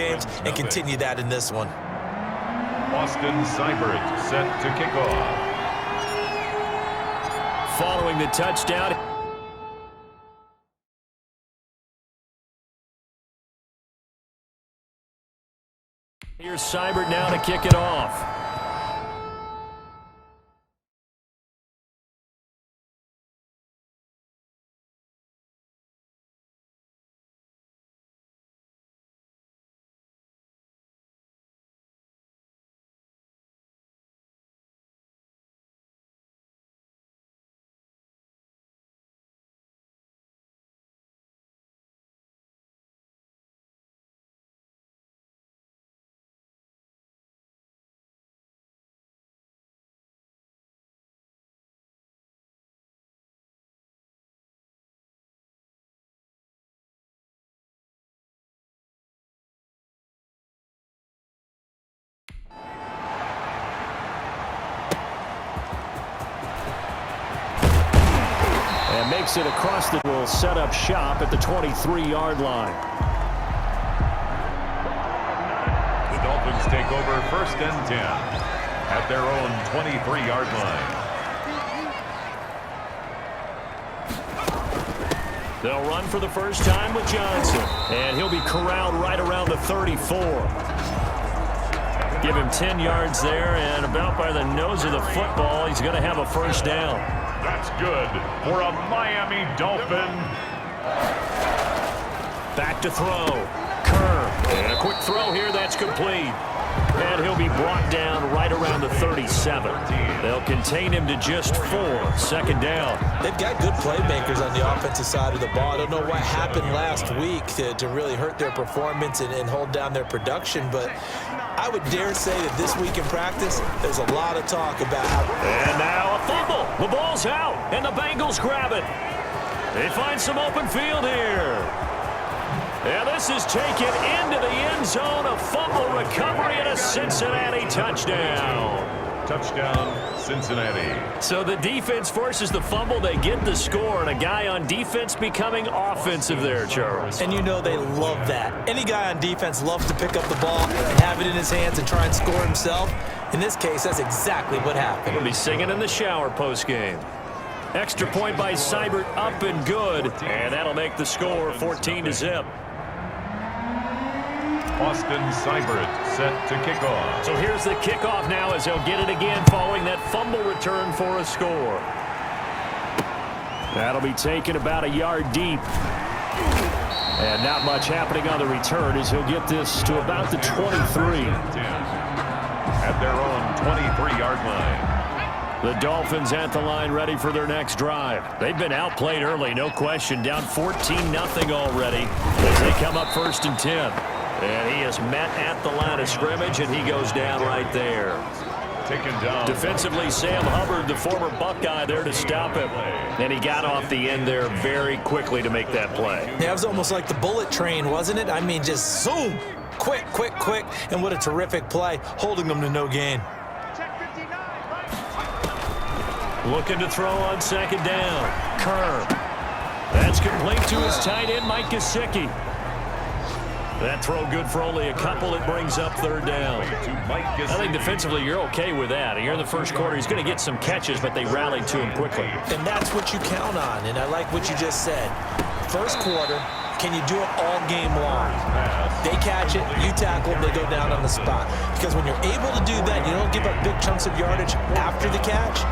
games and continue that in this one. Austin Seibert set to kick off. Following the touchdown. Here's Seibert now to kick it off. And makes it across the will set up shop at the 23-yard line. The Dolphins take over 1st and 10 at their own 23-yard line. They'll run for the first time with Johnson. And he'll be corralled right around the 34. Give him 10 yards there, and about by the nose of the football, he's going to have a first down. That's good for a Miami Dolphin. Back to throw. Kerr. And a quick throw here that's complete. And he'll be brought down right around the 37. They'll contain him to just 4. 2nd down. They've got good playmakers on the offensive side of the ball. I don't know what happened last week to really hurt their performance and hold down their production, but I would dare say that this week in practice, there's a lot of talk about how... And now a fumble. The ball's out, and the Bengals grab it. They find some open field here. And this is taken into the end zone. A fumble recovery and a Cincinnati touchdown. Touchdown, Cincinnati. So the defense forces the fumble. They get the score, and a guy on defense becoming offensive there, Charles. And you know they love that. Any guy on defense loves to pick up the ball and have it in his hands and try and score himself. In this case, that's exactly what happened. He'll be singing in the shower post-game. Extra point by Seibert, up and good. And that'll make the score 14-0. Austin Seibert set to kick off. So here's the kickoff now as they'll get it again following that fumble return for a score. That'll be taken about a yard deep. And not much happening on the return as he'll get this to about the 23. At their own 23-yard line. The Dolphins at the line ready for their next drive. They've been outplayed early, no question. Down 14-0 already as they come up 1st and 10. And he is met at the line of scrimmage, and he goes down right there. Taken down. Defensively, Sam Hubbard, the former Buckeye, there to stop him. And he got off the end there very quickly to make that play. Yeah, it was almost like the bullet train, wasn't it? I mean, just zoom. Quick, quick, quick. And what a terrific play, holding them to no gain. Looking to throw on 2nd down. Kerr. That's complete to his tight end, Mike Gesicki. That throw good for only a couple. It brings up 3rd down. I think defensively you're okay with that. Here in the first quarter, he's going to get some catches, but they rallied to him quickly. And that's what you count on, and I like what you just said. First quarter, can you do it all game long? They catch it, you tackle them, they go down on the spot. Because when you're able to do that, you don't give up big chunks of yardage after the catch.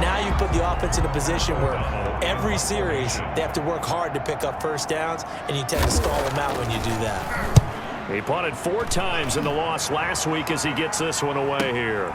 Now you put the offense in a position where every series they have to work hard to pick up first downs, and you tend to stall them out when you do that. He punted 4 times in the loss last week as he gets this one away here.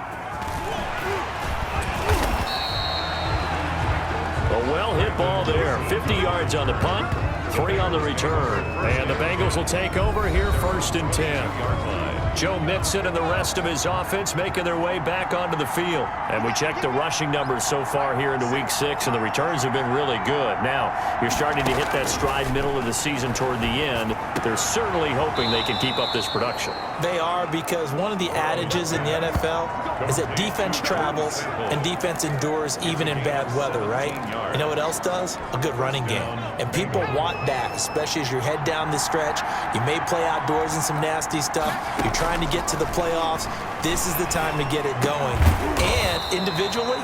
A well-hit ball there. 50 yards on the punt, 3 on the return. And the Bengals will take over here 1st and 10. Joe Mixon and the rest of his offense making their way back onto the field. And we checked the rushing numbers so far here into Week 6, and the returns have been really good. Now, you're starting to hit that stride middle of the season toward the end. They're certainly hoping they can keep up this production. They are, because one of the adages in the NFL is that defense travels and defense endures even in bad weather, right? You know what else does? A good running game. And people want that, especially as you head down the stretch. You may play outdoors in some nasty stuff. You're trying to get to the playoffs. This is the time to get it going. And individually,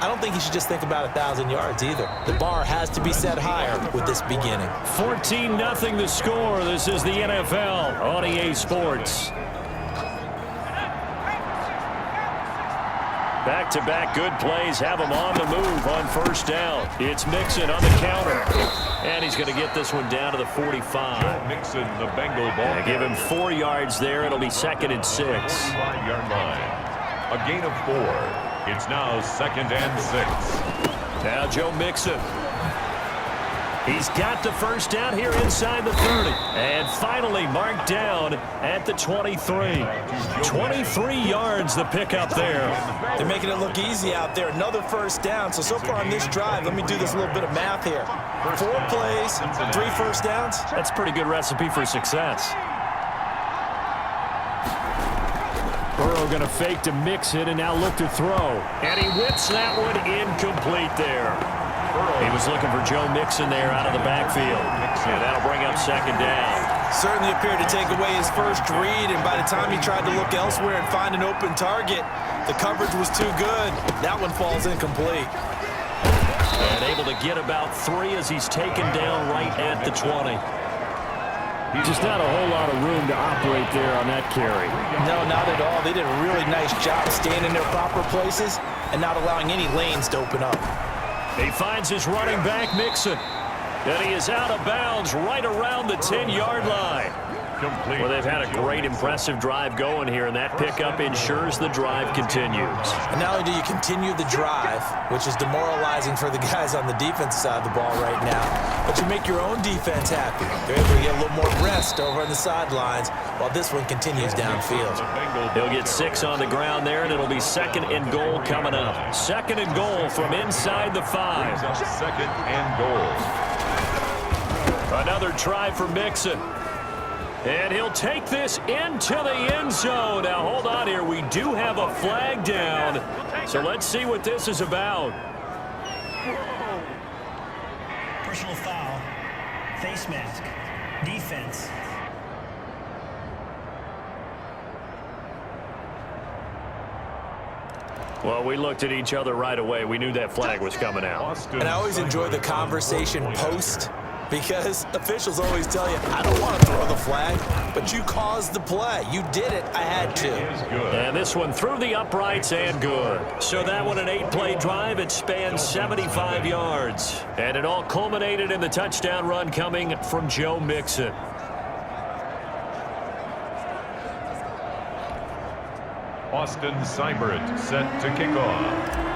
I don't think you should just think about 1,000 yards either. The bar has to be set higher with this beginning. 14-0 the score. This is the NFL on EA Sports. Back-to-back good plays have him on the move on first down. It's Mixon on the counter. And he's going to get this one down to the 45. Mixon, the Bengal ball. Give him 4 yards there. It'll be 2nd and 6. 5-yard line. A gain of 4. It's now 2nd and 6. Now Joe Mixon. He's got the first down here inside the 30. And finally marked down at the 23. 23 yards the pickup there. They're making it look easy out there. Another first down. So far on this drive, let me do this little bit of math here. 4 plays, 3 first downs. That's a pretty good recipe for success. Burrow going to fake to Mixon and now look to throw. And he whips that one incomplete there. He was looking for Joe Mixon there out of the backfield. And that'll bring up 2nd down. Certainly appeared to take away his first read, and by the time he tried to look elsewhere and find an open target, the coverage was too good. That one falls incomplete. And able to get about 3 as he's taken down right at the 20. Just not a whole lot of room to operate there on that carry. No, not at all. They did a really nice job staying in their proper places and not allowing any lanes to open up. He finds his running back, Mixon. And he is out of bounds right around the 10-yard line. Well, they've had a great, impressive drive going here, and that pickup ensures the drive continues. And not only do you continue the drive, which is demoralizing for the guys on the defensive side of the ball right now, but you make your own defense happy. They're able to get a little more rest over on the sidelines while this one continues downfield. He'll get 6 on the ground there, and it'll be 2nd and goal coming up. 2nd and goal from inside the 5. 2nd and goal. Another try for Mixon. And he'll take this into the end zone. Now, hold on here. We do have a flag down. So let's see what this is about. Personal foul. Face mask. Defense. Well, we looked at each other right away. We knew that flag was coming out. And I always enjoy the conversation post, because officials always tell you, I don't want to throw the flag, but you caused the play. You did it. I had to. And this one through the uprights and good. So that one an 8-play drive. It spans 75 yards. And it all culminated in the touchdown run coming from Joe Mixon. Austin Seibert set to kick off.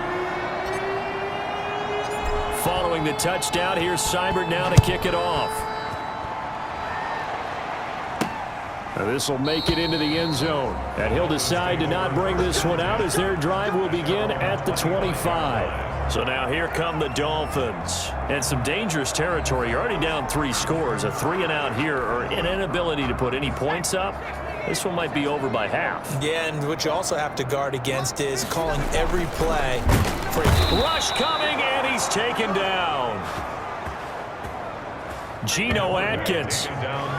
Following the touchdown, here's Seibert now to kick it off. This will make it into the end zone. And he'll decide to not bring this one out as their drive will begin at the 25. So now here come the Dolphins. And some dangerous territory. You're already down 3 scores. A 3-and-out here, or an inability to put any points up. This one might be over by half. Yeah, and what you also have to guard against is calling every play for a rush coming, and he's taken down. Geno Atkins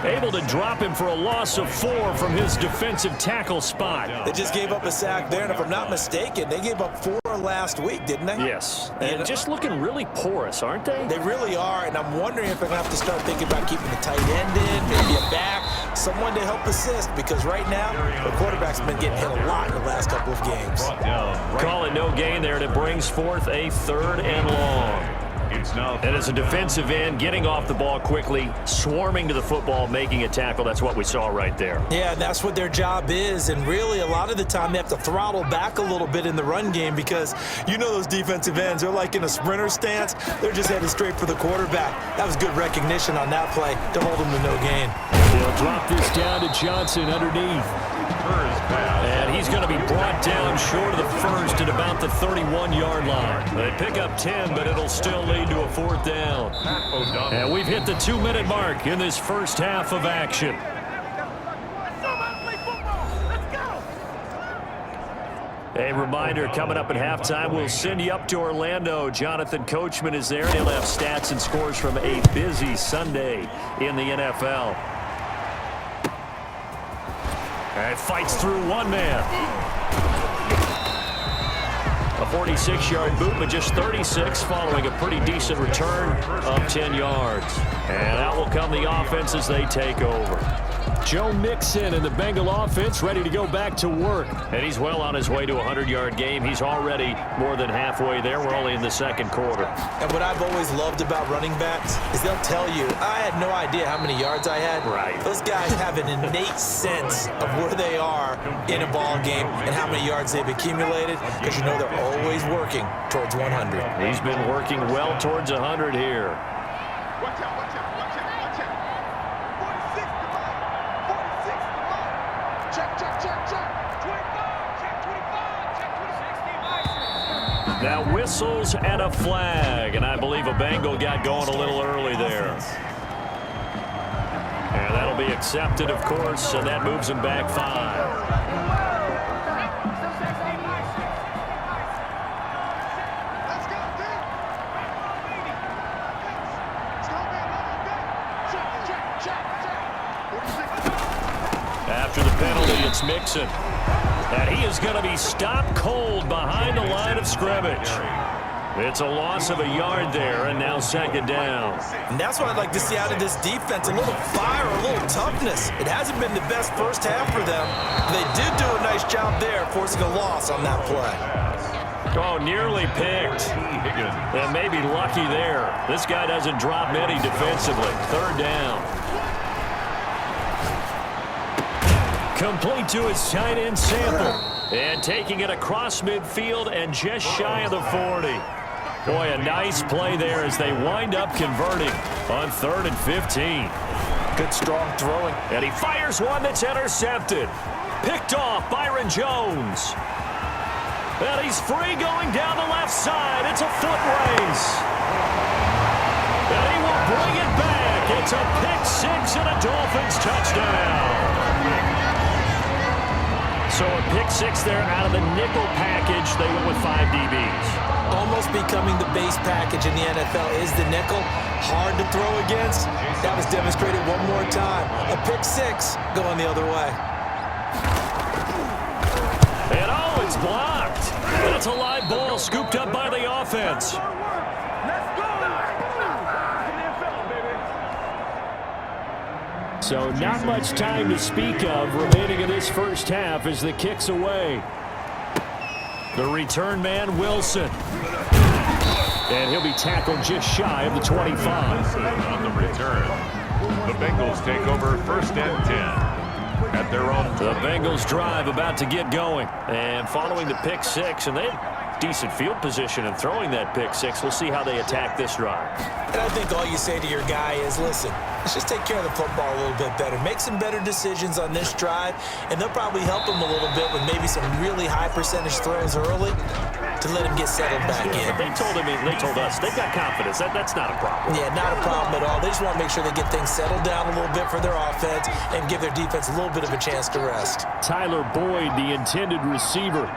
able to drop him for a loss of 4 from his defensive tackle spot. They just gave up a sack there, and if I'm not mistaken, they gave up 4 last week, didn't they? Yes, and just looking really porous, aren't they? They really are, and I'm wondering if they're going to have to start thinking about keeping the tight end in, maybe a back, someone to help assist, because right now, the quarterback's been getting hit a lot in the last couple of games. Call it no gain there, and it brings forth a 3rd and long. And as a defensive end, getting off the ball quickly, swarming to the football, making a tackle, that's what we saw right there. Yeah, that's what their job is, and really a lot of the time they have to throttle back a little bit in the run game because you know those defensive ends, they're like in a sprinter stance. They're just headed straight for the quarterback. That was good recognition on that play to hold him to no gain. They'll drop this down to Johnson underneath. And he's going to be brought down short of the first at about the 31-yard line. They pick up 10, but it'll still lead to a 4th down. And we've hit the 2-minute mark in this first half of action. A reminder, coming up at halftime, we'll send you up to Orlando. Jonathan Coachman is there. He'll have stats and scores from a busy Sunday in the NFL. And fights through one man. A 46-yard boot, but just 36 following a pretty decent return of 10 yards. And out will come the offense as they take over. Joe Mixon and the Bengal offense ready to go back to work. And he's well on his way to a 100-yard game. He's already more than halfway there. We're only in the second quarter. And what I've always loved about running backs is they'll tell you, I had no idea how many yards I had. Right. Those guys have an innate sense of where they are in a ball game and how many yards they've accumulated, because you know they're always working towards 100. He's been working well towards 100 here. Watch out, watch out, watch out, watch out. 46 to mine. 46 to mine. Check, check, check, check. 25, check 25, check 26. Now whistles and a flag, and I believe a Bengal got going a little early there. And that'll be accepted, of course, and that moves him back 5. Let's go, dude. Let's go, man. Check, check, check, check. 46. After the penalty, it's Mixon. And he is going to be stopped cold behind the line of scrimmage. It's a loss of a yard there, and now second down. And that's what I'd like to see out of this defense, a little fire, a little toughness. It hasn't been the best first half for them. They did do a nice job there, forcing a loss on that play. Oh, nearly picked. And maybe lucky there. This guy doesn't drop many defensively. Third down. Complete to his tight end Sample. And taking it across midfield and just shy of the 40. Boy, a nice play there as they wind up converting on 3rd and 15. Good strong throwing. And he fires one that's intercepted. Picked off Byron Jones. And he's free going down the left side. It's a foot race. And he will bring it back. It's a pick-6 and a Dolphins touchdown. So a pick-6 there out of the nickel package. They went with 5 DBs. Almost becoming the base package in the NFL is the nickel. Hard to throw against. That was demonstrated one more time. A pick-6 going the other way. And oh, it's blocked. That's a live ball scooped up by the offense. So not much time to speak of remaining in this first half as the kick's away. The return man, Wilson. And he'll be tackled just shy of the 25. On the return, the Bengals take over 1st and 10 at their own. The Bengals drive about to get going. And following the pick-6, and they had decent field position and throwing that pick-6. We'll see how they attack this drive. And I think all you say to your guy is, listen, let's just take care of the football a little bit better. Make some better decisions on this drive, and they'll probably help him a little bit with maybe some really high percentage throws early to let him get settled back in. They told us they've got confidence. That's not a problem. Yeah, not a problem at all. They just want to make sure they get things settled down a little bit for their offense and give their defense a little bit of a chance to rest. Tyler Boyd, the intended receiver.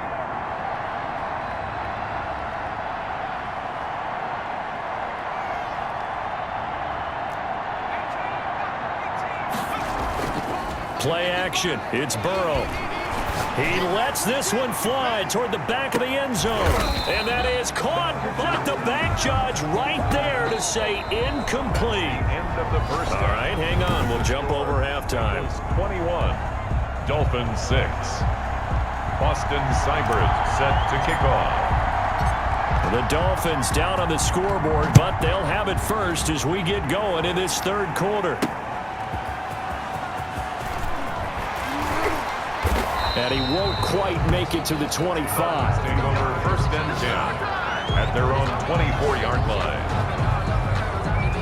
Play action. It's Burrow. He lets this one fly toward the back of the end zone. And that is caught, but the back judge right there to say incomplete. End of the first. All right, hang on. We'll jump over halftime. 21, Dolphins 6. Boston Cybers set to kick off. The Dolphins down on the scoreboard, but they'll have it first as we get going in this third quarter. And he won't quite make it to the 25. Take over 1st and 10 at their own 24-yard line.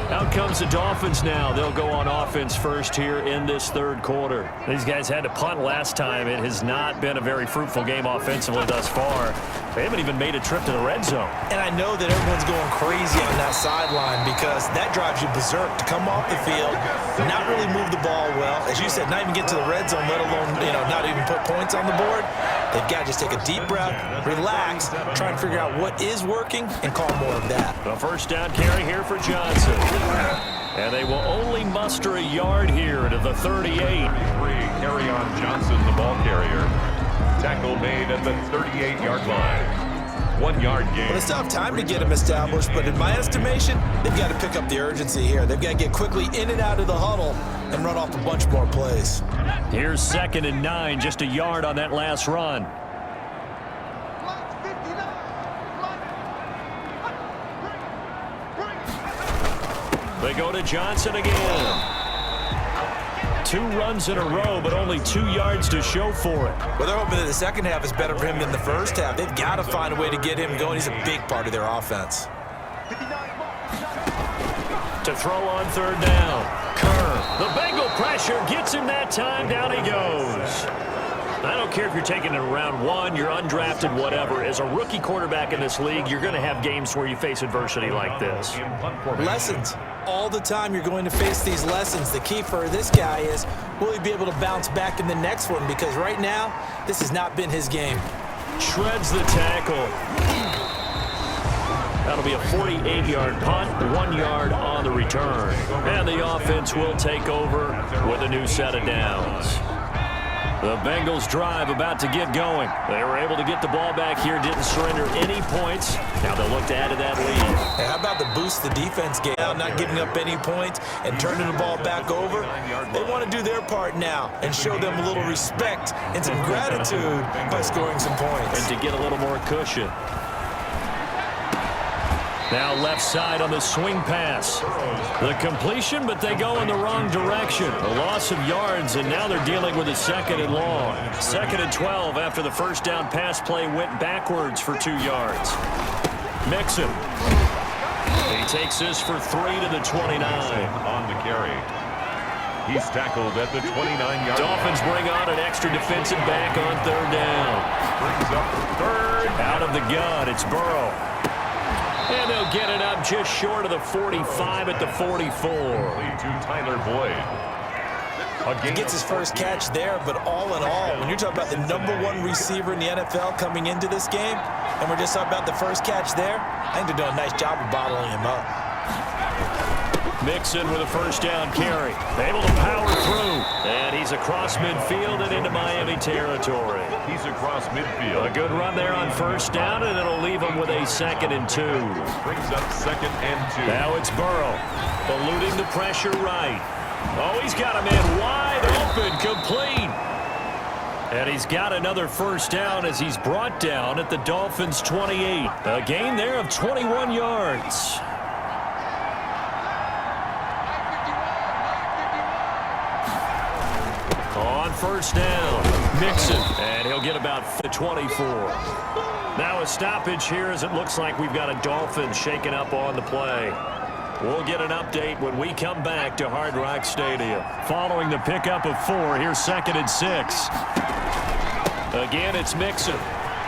Now Out comes the Dolphins now. They'll go on offense first here in this third quarter. These guys had to punt last time. It has not been a very fruitful game offensively thus far. They haven't even made a trip to the red zone. And I know that everyone's going crazy on that sideline because that drives you berserk to come off the field, not really move the ball well. As you said, not even get to the red zone, let alone, not even put points on the board. They've got to just take a deep breath, relax, try and figure out what is working, and call more of that. A first down carry here for Johnson. And they will only muster a yard here to the 38. Carry on Johnson, the ball carrier. Tackle made at the 38-yard line. 1 yard gain. Well, they still have time to get him established, but in my estimation, they've got to pick up the urgency here. They've got to get quickly in and out of the huddle and run off a bunch more plays. Here's 2nd and 9, just a yard on that last run. They go to Johnson again. 2 runs in a row, but only 2 yards to show for it. Well, they're hoping that the second half is better for him than the first half. They've got to find a way to get him going. He's a big part of their offense. To throw on 3rd down. Kerr. The Bengal pressure gets him that time. Down he goes. I don't care if you're taking it in round 1, you're undrafted, whatever. As a rookie quarterback in this league, you're going to have games where you face adversity like this. Lessons. All the time you're going to face these lessons. The key for this guy is, will he be able to bounce back in the next one? Because right now, this has not been his game. Shreds the tackle. That'll be a 48-yard punt, 1 yard on the return. And the offense will take over with a new set of downs. The Bengals drive about to get going. They were able to get the ball back here, didn't surrender any points. Now they'll look to add to that lead. Hey, how about the boost the defense gave out, not giving up any points and turning the ball back over? They want to do their part now and show them a little respect and some gratitude by scoring some points. And to get a little more cushion. Now left side on the swing pass. The completion, but they go in the wrong direction. A loss of yards, and now they're dealing with a 2nd and long. 2nd and 12 after the first down pass play went backwards for 2 yards. Mixon. He takes this for 3 to the 29. On the carry. He's tackled at the 29-yard line. Dolphins bring on an extra defensive back on 3rd down. Brings up 3rd. Out of the gun, it's Burrow. And they'll get it up just short of the 45 at the 44. To Tyler Boyd. He gets his first catch there, but all in all, when you're talking about the #1 receiver in the NFL coming into this game, and we're just talking about the first catch there, I think they're doing a nice job of bottling him up. Mixon with a first down carry. Able to power through. And he's across midfield and into Miami territory. He's across midfield. A good run there on first down, and it'll leave him with a 2nd and 2. Brings up 2nd and 2. Now it's Burrow. Eluding the pressure right. Oh, he's got a man wide open, complete. And he's got another first down as he's brought down at the Dolphins' 28. A gain there of 21 yards. On first down, Mixon, and he'll get about 24. Now a stoppage here as it looks like we've got a Dolphin shaking up on the play. We'll get an update when we come back to Hard Rock Stadium. Following the pickup of 4, here's 2nd and 6. Again, it's Mixon.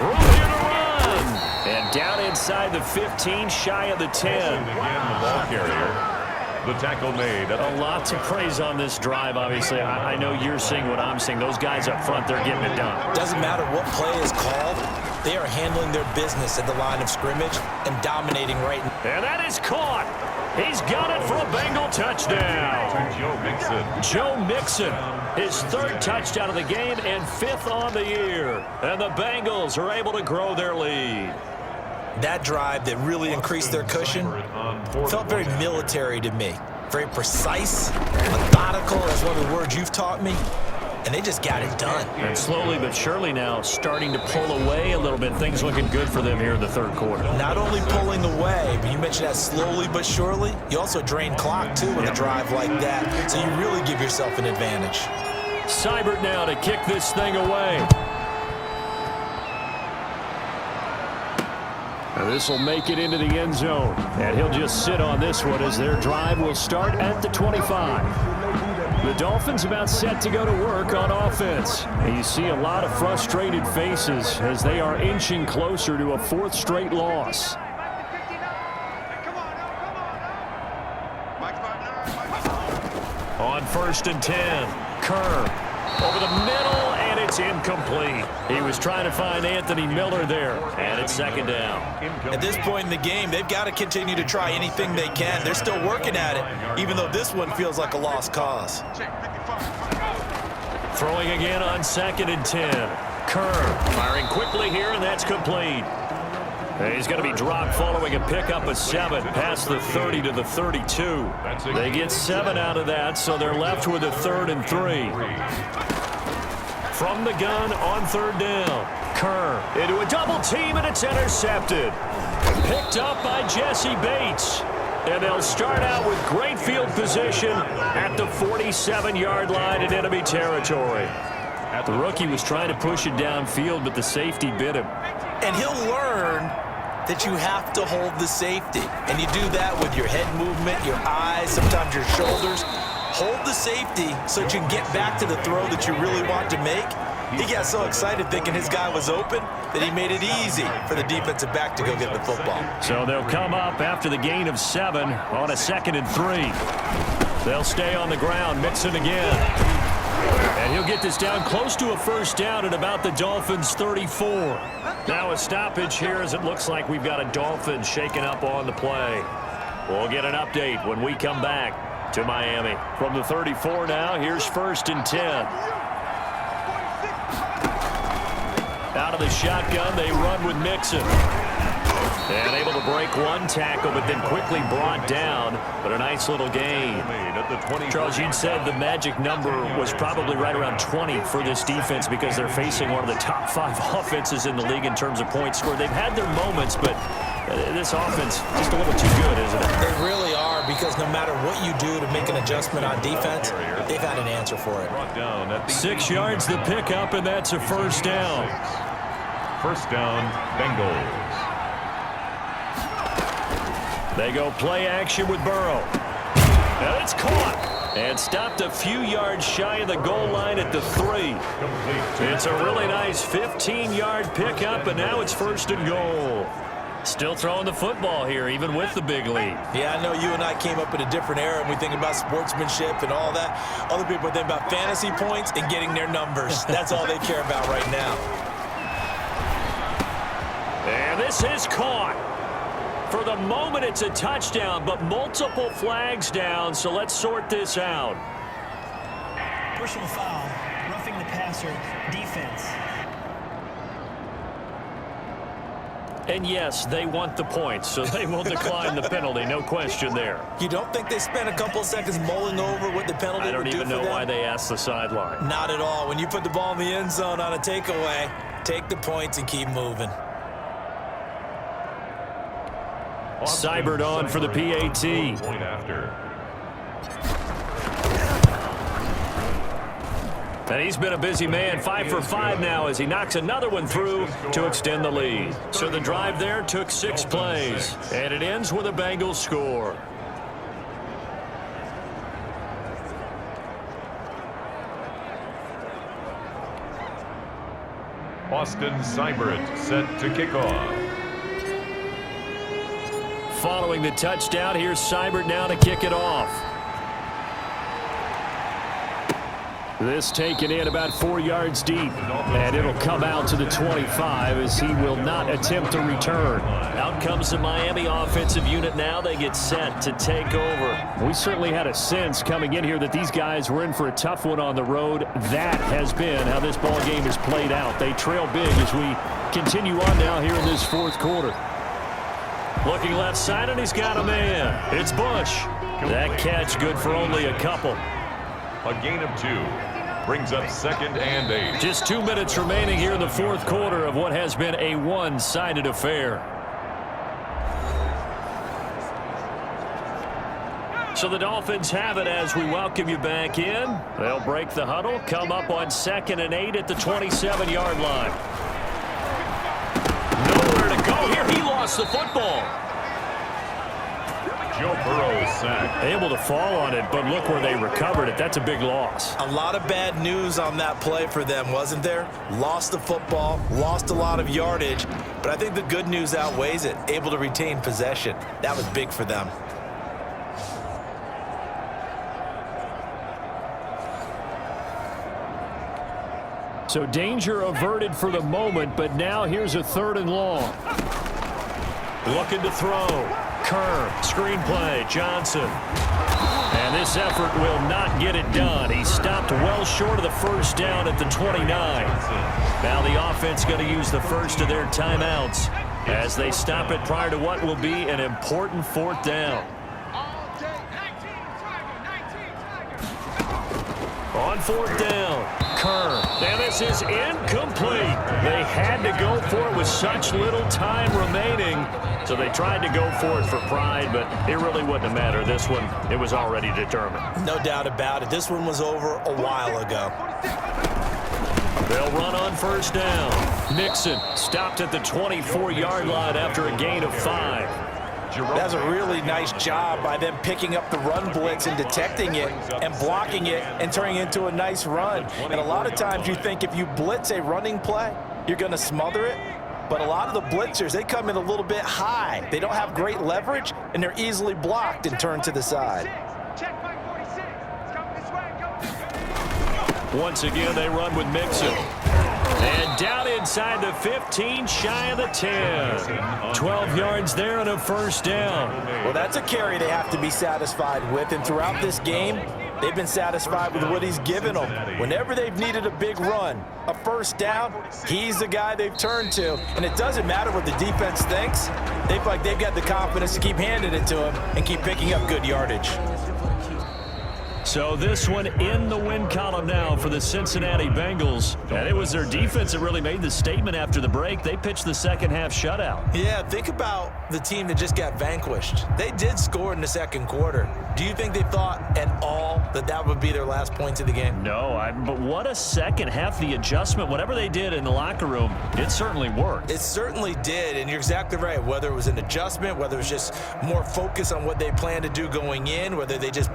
Room here to run. And down inside the 15, shy of the 10. Again, the ball carrier. The tackle made. A lot to praise on this drive, obviously. I know you're seeing what I'm seeing. Those guys up front, they're getting it done. Doesn't matter what play is called. They are handling their business at the line of scrimmage and dominating right now. And that is caught. He's got it for a Bengal touchdown. Joe Mixon. Joe Mixon, his 3rd touchdown of the game and 5th on the year. And the Bengals are able to grow their lead. That drive that really increased their cushion felt very military to me. Very precise, methodical, that's one of the words you've taught me. And they just got it done. And slowly but surely now starting to pull away a little bit. Things looking good for them here in the 3rd quarter. Not only pulling away, but you mentioned that slowly but surely. You also drain clock, too, with a drive like that. So you really give yourself an advantage. Seibert now to kick this thing away. This will make it into the end zone. And he'll just sit on this one as their drive will start at the 25. The Dolphins about set to go to work on offense. And you see a lot of frustrated faces as they are inching closer to a fourth straight loss. On 1st and 10, Kerr over the middle, and it's incomplete. He was trying to find Anthony Miller there, and it's 2nd down. At this point in the game, they've got to continue to try anything they can. They're still working at it, even though this one feels like a lost cause. Throwing again on 2nd and 10. Kerr firing quickly here, and that's complete. He's going to be dropped following a pickup of 7 past the 30 to the 32. They get 7 out of that, so they're left with a 3rd and 3. From the gun on 3rd down. Kerr into a double team, and it's intercepted. Picked up by Jesse Bates. And they'll start out with great field position at the 47-yard line in enemy territory. The rookie was trying to push it downfield, but the safety bit him. And he'll learn that you have to hold the safety. And you do that with your head movement, your eyes, sometimes your shoulders. Hold the safety so that you can get back to the throw that you really want to make. He got so excited thinking his guy was open that he made it easy for the defensive back to go get the football. So they'll come up after the gain of 7 on a 2nd and 3. They'll stay on the ground, Mixon again. And he'll get this down close to a 1st down at about the Dolphins' 34. Now a stoppage here as it looks like we've got a Dolphin shaken up on the play. We'll get an update when we come back to Miami. From the 34 now, here's 1st and 10. Out of the shotgun, they run with Mixon. And able to break one tackle, but then quickly brought down. But a nice little gain. Charles, you said the magic number was probably right around 20 for this defense because they're facing one of the top 5 offenses in the league in terms of points scored. They've had their moments, but this offense just a little too good, isn't it? They really are, because no matter what you do to make an adjustment on defense, they've had an answer for it. 6 yards the pickup, and that's a 1st down. 1st down, Bengals. They go play action with Burrow. And it's caught. And stopped a few yards shy of the goal line at the 3. It's a really nice 15-yard pickup, and now it's 1st and goal. Still throwing the football here, even with the big lead. Yeah, I know you and I came up in a different era, and we think about sportsmanship and all that. Other people think about fantasy points and getting their numbers. That's all they care about right now. And this is caught. For the moment, it's a touchdown, but multiple flags down, so let's sort this out. Personal foul, roughing the passer, defense. And yes, they want the points, so they will decline the penalty, no question there. You don't think they spent a couple of seconds mulling over what the penalty would do for them? I don't even know why they asked the sideline. Not at all. When you put the ball in the end zone on a takeaway, take the points and keep moving. Seibert on for the PAT. Point after. And he's been a busy man, 5 for 5 now as he knocks another one through to extend the lead. So the drive there took 6 plays, and it ends with a Bengals score. Austin Seibert set to kick off. Following the touchdown, here's Seibert now to kick it off. This taken in about 4 yards deep, and it'll come out to the 25 as he will not attempt to return. Out comes the Miami offensive unit now. They get set to take over. We certainly had a sense coming in here that these guys were in for a tough one on the road. That has been how this ball game has played out. They trail big as we continue on now here in this 4th quarter. Looking left side, and he's got a man. It's Bush. That catch good for only a couple. A gain of 2. Brings up 2nd and 8. Just 2 minutes remaining here in the 4th quarter of what has been a one-sided affair. So the Dolphins have it as we welcome you back in. They'll break the huddle, come up on 2nd and 8 at the 27-yard line. Nowhere to go here. He lost the football. Joe Burrow is sacked. Able to fall on it, but look where they recovered it. That's a big loss. A lot of bad news on that play for them, wasn't there? Lost the football, lost a lot of yardage, but I think the good news outweighs it. Able to retain possession. That was big for them. So danger averted for the moment, but now here's a 3rd and long. Looking to throw. Kerr, screen play, Johnson. And this effort will not get it done. He stopped well short of the first down at the 29. Now the offense going to use the first of their timeouts as they stop it prior to what will be an important 4th down. On 4th down, Kerr. And this is incomplete. They had to go for it with such little time remaining. So they tried to go for it for pride, but it really wouldn't have mattered. This one, it was already determined. No doubt about it. This one was over a while ago. They'll run on 1st down. Nixon stopped at the 24-yard line after a gain of 5. That's a really nice job by them picking up the run blitz and detecting it and blocking it and turning it into a nice run. And a lot of times you think if you blitz a running play, you're going to smother it. But a lot of the blitzers, they come in a little bit high. They don't have great leverage, and they're easily blocked and turned to the side. Once again, they run with Mixon. And down inside the 15, shy of the 10. 12 yards there and a 1st down. Well, that's a carry they have to be satisfied with. And throughout this game, they've been satisfied with what he's given them. Whenever they've needed a big run, a 1st down, he's the guy they've turned to. And it doesn't matter what the defense thinks. They've got the confidence to keep handing it to him and keep picking up good yardage. So this one in the win column now for the Cincinnati Bengals. And it was their defense that really made the statement after the break. They pitched the second half shutout. Yeah, think about the team that just got vanquished. They did score in the 2nd quarter. Do you think they thought at all that that would be their last points of the game? No, but what a second half. The adjustment, whatever they did in the locker room, it certainly worked. It certainly did, and you're exactly right. Whether it was an adjustment, whether it was just more focus on what they planned to do going in, whether they just